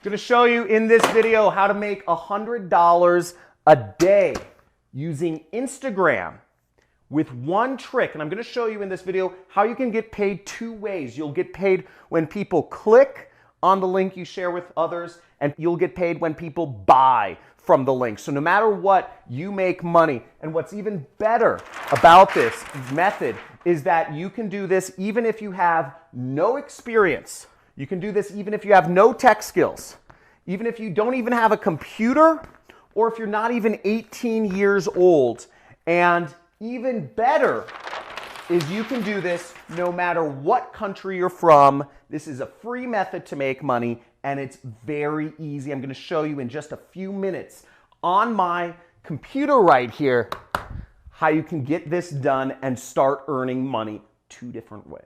I'm going to show you in this video how to make $100 a day using Instagram with one trick. And I'm going to show you in this video how you can get paid two ways. You'll get paid when people click on the link you share with others, and you'll get paid when people buy from the link. So no matter what, you make money. And what's even better about this method is that you can do this even if you have no experience. You can do this even if you have no tech skills, even if you don't even have a computer, or if you're not even 18 years old. And even better is you can do this no matter what country you're from. This is a free method to make money, and it's very easy. I'm going to show you in just a few minutes on my computer right here how you can get this done and start earning money two different ways.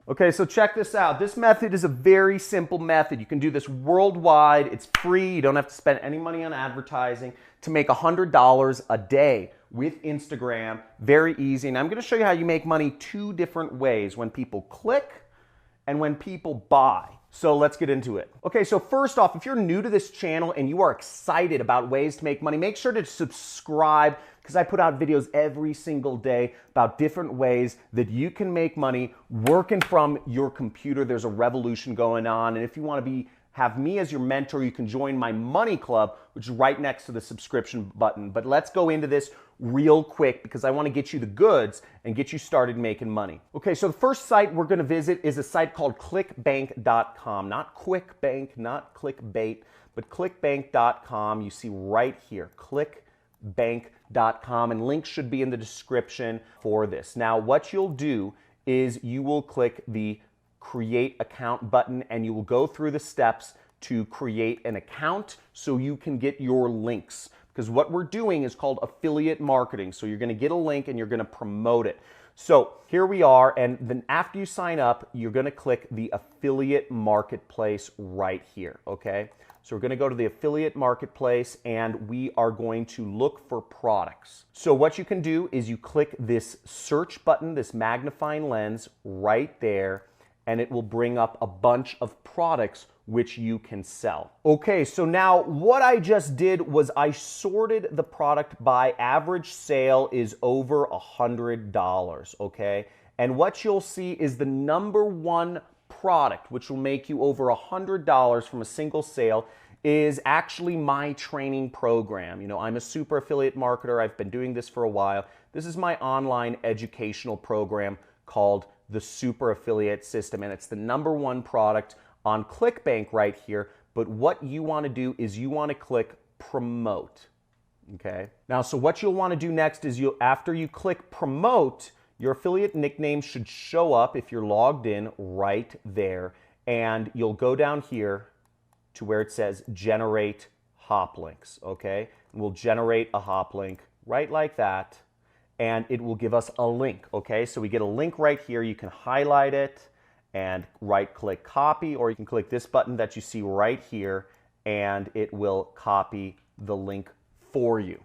Okay, so check this out. This method is a very simple method. You can do this worldwide. It's free. You don't have to spend any money on advertising to make $100 a day with Instagram. Very easy. And I'm going to show you how you make money two different ways: when people click and when people buy. So let's get into it. Okay, so first off, if you're new to this channel and you are excited about ways to make money, make sure to subscribe, because I put out videos every single day about different ways that you can make money working from your computer. There's a revolution going on. And if you want to have me as your mentor, you can join my money club, which is right next to the subscription button. But let's go into this real quick because I want to get you the goods and get you started making money. Okay, so the first site we're going to visit is a site called ClickBank.com. Not QuickBank, not clickbait, but ClickBank.com. You see right here, ClickBank.com, and links should be in the description for this. Now, what you'll do is you will click the Create Account button, and you will go through the steps to create an account so you can get your links. Because what we're doing is called affiliate marketing. So you're going to get a link and you're going to promote it. So here we are, and then after you sign up, you're going to click the affiliate marketplace right here, okay? So we're going to go to the affiliate marketplace, and we are going to look for products. So what you can do is you click this search button, this magnifying lens right there, and it will bring up a bunch of products which you can sell. Okay, so now what I just did was I sorted the product by average sale is over $100, okay? And what you'll see is the number one product, which will make you over $100 from a single sale, is actually my training program. You know, I'm a super affiliate marketer. I've been doing this for a while. This is my online educational program called the Super Affiliate System, and it's the number one product on ClickBank right here. But what you want to do is you want to click promote. Okay. Now, so what you'll want to do next is after you click promote, your affiliate nickname should show up if you're logged in right there, and you'll go down here to where it says generate hop links. Okay. And we'll generate a hop link right like that, and it will give us a link. Okay. So we get a link right here. You can highlight it and right-click copy, or you can click this button that you see right here, and it will copy the link for you.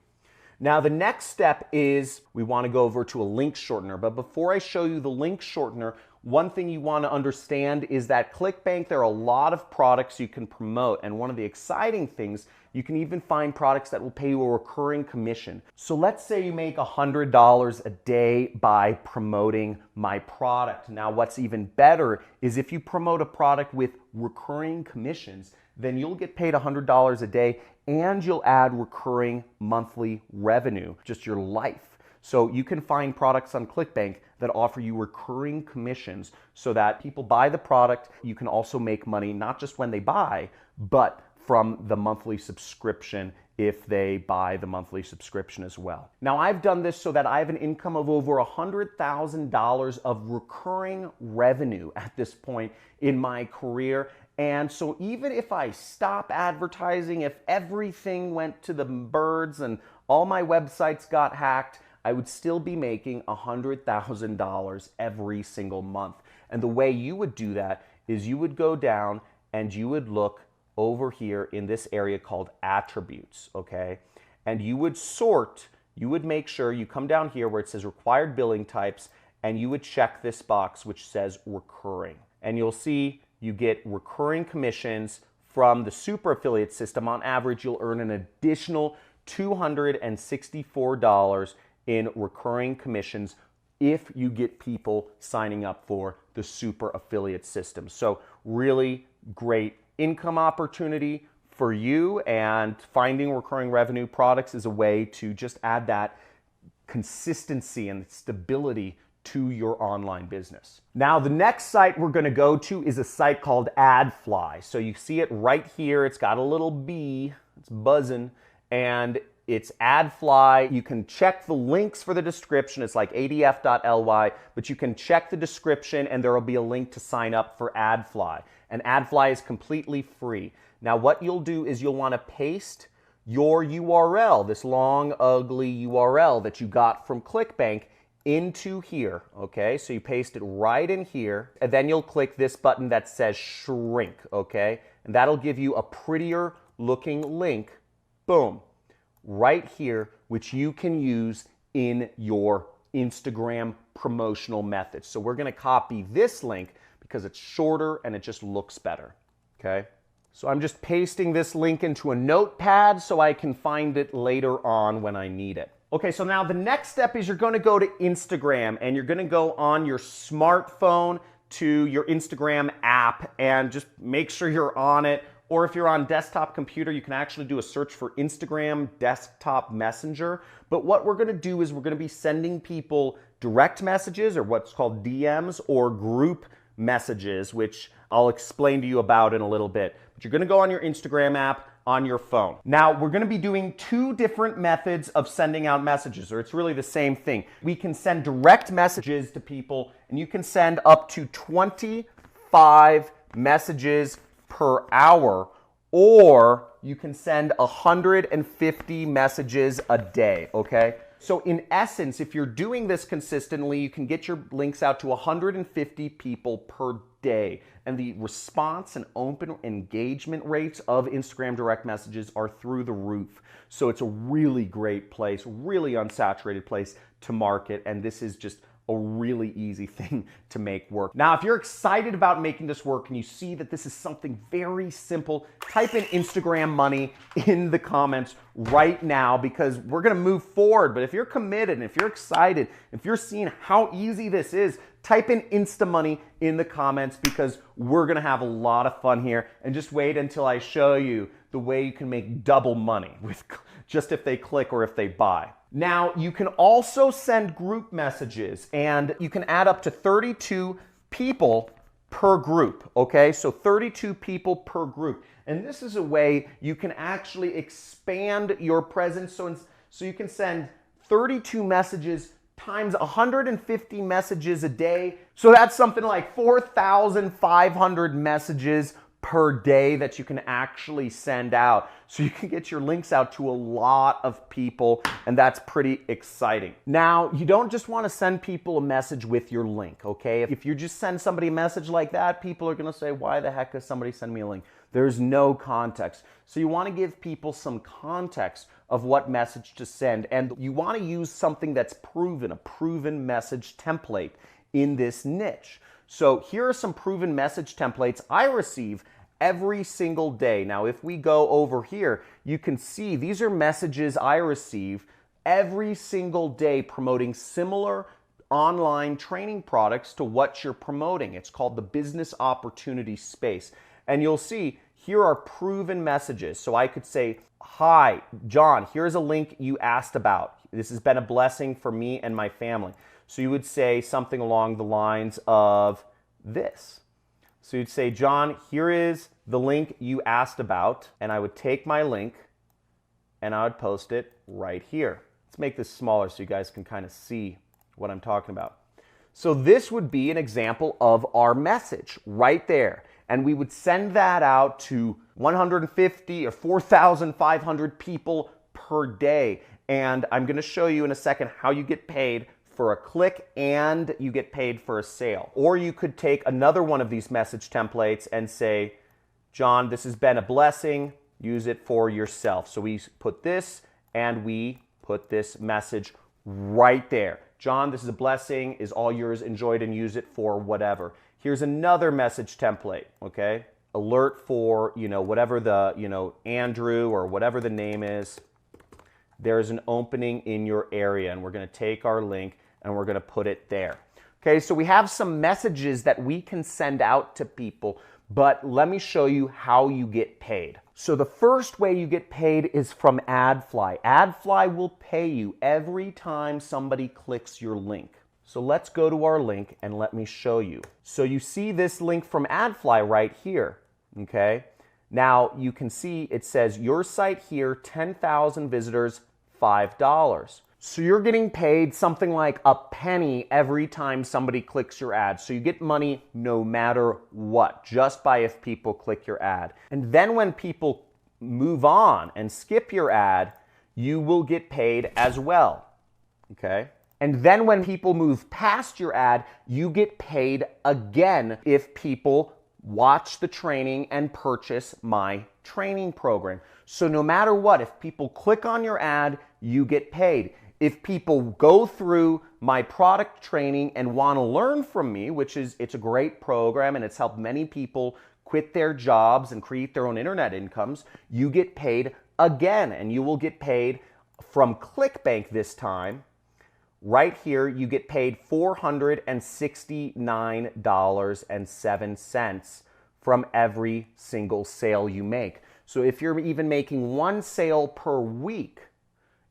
Now, the next step is we want to go over to a link shortener. But before I show you the link shortener, one thing you want to understand is that ClickBank, there are a lot of products you can promote. And one of the exciting things, you can even find products that will pay you a recurring commission. So let's say you make $100 a day by promoting my product. Now, what's even better is if you promote a product with recurring commissions, then you'll get paid $100 a day, and you'll add recurring monthly revenue, just your life. So you can find products on ClickBank that offer you recurring commissions so that people buy the product. You can also make money not just when they buy, but from the monthly subscription if they buy the monthly subscription as well. Now, I've done this so that I have an income of over $100,000 of recurring revenue at this point in my career. And so even if I stop advertising, if everything went to the birds and all my websites got hacked, I would still be making $100,000 every single month. And the way you would do that is you would go down and you would look over here in this area called attributes, okay? And you would sort you would make sure you come down here where it says required billing types, and you would check this box which says recurring. And you'll see you get recurring commissions from the super affiliate system. On average, you'll earn an additional $264 in recurring commissions if you get people signing up for the super affiliate system. So really great income opportunity for you, and finding recurring revenue products is a way to just add that consistency and stability to your online business. Now, the next site we're going to go to is a site called AdFly. So you see it right here. It's got a little bee. It's buzzing. And it's AdFly. You can check the links for the description. It's like adf.ly, but you can check the description and there will be a link to sign up for AdFly. And AdFly is completely free. Now, what you'll do is you'll want to paste your URL, this long, ugly URL that you got from ClickBank, into here, okay? So you paste it right in here, and then you'll click this button that says shrink, okay? And that'll give you a prettier looking link, boom, right here, which you can use in your Instagram promotional methods. So we're gonna copy this link because it's shorter and it just looks better, okay? So I'm just pasting this link into a notepad so I can find it later on when I need it. Okay, so now the next step is you're going to go to Instagram, and you're going to go on your smartphone to your Instagram app and just make sure you're on it. Or if you're on desktop computer, you can actually do a search for Instagram desktop messenger. But what we're going to do is we're going to be sending people direct messages, or what's called DMs, or group messages, which I'll explain to you about in a little bit. But you're going to go on your Instagram app on your phone. Now, we're going to be doing two different methods of sending out messages, or it's really the same thing. We can send direct messages to people, and you can send up to 25 messages per hour, or you can send 150 messages a day, okay? So in essence, if you're doing this consistently, you can get your links out to 150 people per day. And the response and open engagement rates of Instagram direct messages are through the roof. So it's a really great place, really unsaturated place to market. And this is just a really easy thing to make work. Now, if you're excited about making this work and you see that this is something very simple, type in Instagram money in the comments right now, because we're gonna move forward. But if you're committed and if you're excited, if you're seeing how easy this is, type in Insta money in the comments, because we're gonna have a lot of fun here. And just wait until I show you the way you can make double money with just if they click or if they buy. Now, you can also send group messages, and you can add up to 32 people per group, okay? So 32 people per group. And this is a way you can actually expand your presence. So you can send 32 messages times 150 messages a day. So that's something like 4,500 messages per day that you can actually send out. So you can get your links out to a lot of people, and that's pretty exciting. Now, you don't just want to send people a message with your link, okay? If you just send somebody a message like that, people are going to say, why the heck does somebody send me a link? There's no context. So you want to give people some context of what message to send, and you want to use something that's proven, a proven message template in this niche. So here are some proven message templates I receive every single day. Now, if we go over here, you can see these are messages I receive every single day promoting similar online training products to what you're promoting. It's called the business opportunity space. And you'll see here are proven messages. So I could say, hi, John, here's a link you asked about. This has been a blessing for me and my family. So you would say something along the lines of this. So you'd say, John, here is the link you asked about, and I would take my link and I would post it right here. Let's make this smaller so you guys can kind of see what I'm talking about. So this would be an example of our message right there. And we would send that out to 150 or 4,500 people per day. And I'm going to show you in a second how you get paid for a click and you get paid for a sale. Or you could take another one of these message templates and say, John, this has been a blessing. Use it for yourself. So we put this and we put this message right there. John, this is a blessing, is all yours, enjoy it and use it for whatever. Here's another message template, okay? Alert for, whatever the, Andrew or whatever the name is. There's an opening in your area, and we're going to take our link and we're going to put it there. Okay, so we have some messages that we can send out to people, but let me show you how you get paid. So the first way you get paid is from AdFly. AdFly will pay you every time somebody clicks your link. So let's go to our link and let me show you. So you see this link from AdFly right here, okay? Now you can see it says your site here, 10,000 visitors, $5. So you're getting paid something like a penny every time somebody clicks your ad. So you get money no matter what, just by if people click your ad. And then when people move on and skip your ad, you will get paid as well, okay? And then when people move past your ad, you get paid again if people watch the training and purchase my training program. So no matter what, if people click on your ad, you get paid. If people go through my product training and want to learn from me, it's a great program and it's helped many people quit their jobs and create their own internet incomes, you get paid again, and you will get paid from ClickBank this time. Right here, you get paid $469.07 from every single sale you make. So if you're even making one sale per week,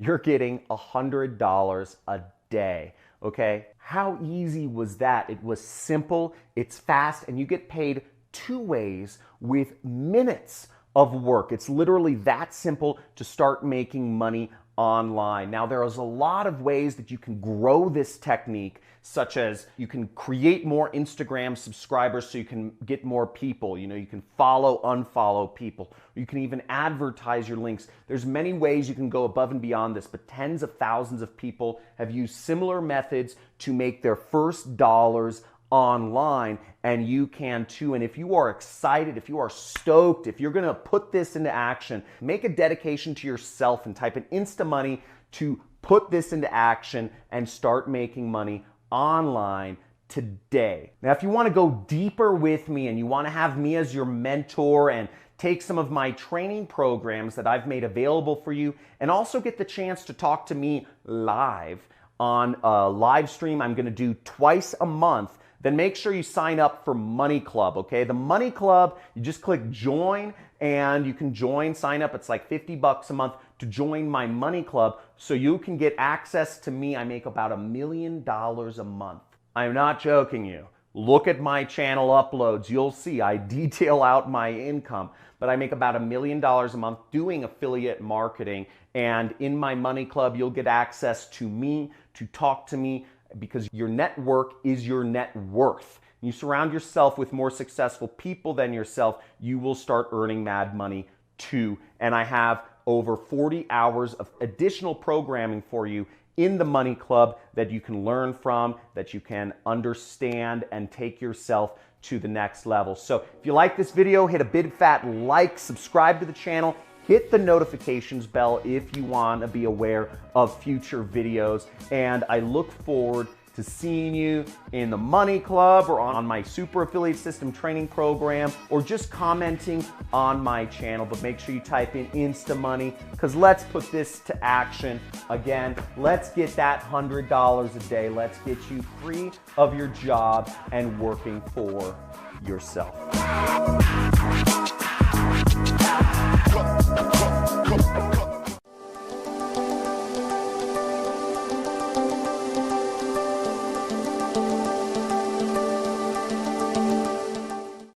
you're getting $100 a day, okay? How easy was that? It was simple, it's fast, and you get paid 2 ways with minutes of work. It's literally that simple to start making money online. Now, there is a lot of ways that you can grow this technique, such as you can create more Instagram subscribers so you can get more people. You can follow, unfollow people. You can even advertise your links. There's many ways you can go above and beyond this, but tens of thousands of people have used similar methods to make their first dollars online, and you can too. And if you are excited, if you are stoked, if you're going to put this into action, make a dedication to yourself and type in Insta Money to put this into action and start making money online today. Now, if you want to go deeper with me and you want to have me as your mentor and take some of my training programs that I've made available for you and also get the chance to talk to me live on a live stream I'm going to do twice a month, then make sure you sign up for Money Club, okay? The Money Club, you just click join and you can join, sign up. It's like $50 a month to join my Money Club so you can get access to me. I make about $1 million a month. I'm not joking you. Look at my channel uploads. You'll see I detail out my income, but I make about $1 million a month doing affiliate marketing. And in my Money Club, you'll get access to me, to talk to me, because your network is your net worth. You surround yourself with more successful people than yourself, you will start earning mad money too. And I have over 40 hours of additional programming for you in the Money Club that you can learn from, that you can understand and take yourself to the next level. So if you like this video, hit a big fat like, subscribe to the channel, hit the notifications bell if you want to be aware of future videos. And I look forward to seeing you in the Money Club or on my Super Affiliate System training program, or just commenting on my channel. But make sure you type in Insta Money, because let's put this to action. Again, let's get that $100 a day. Let's get you free of your job and working for yourself.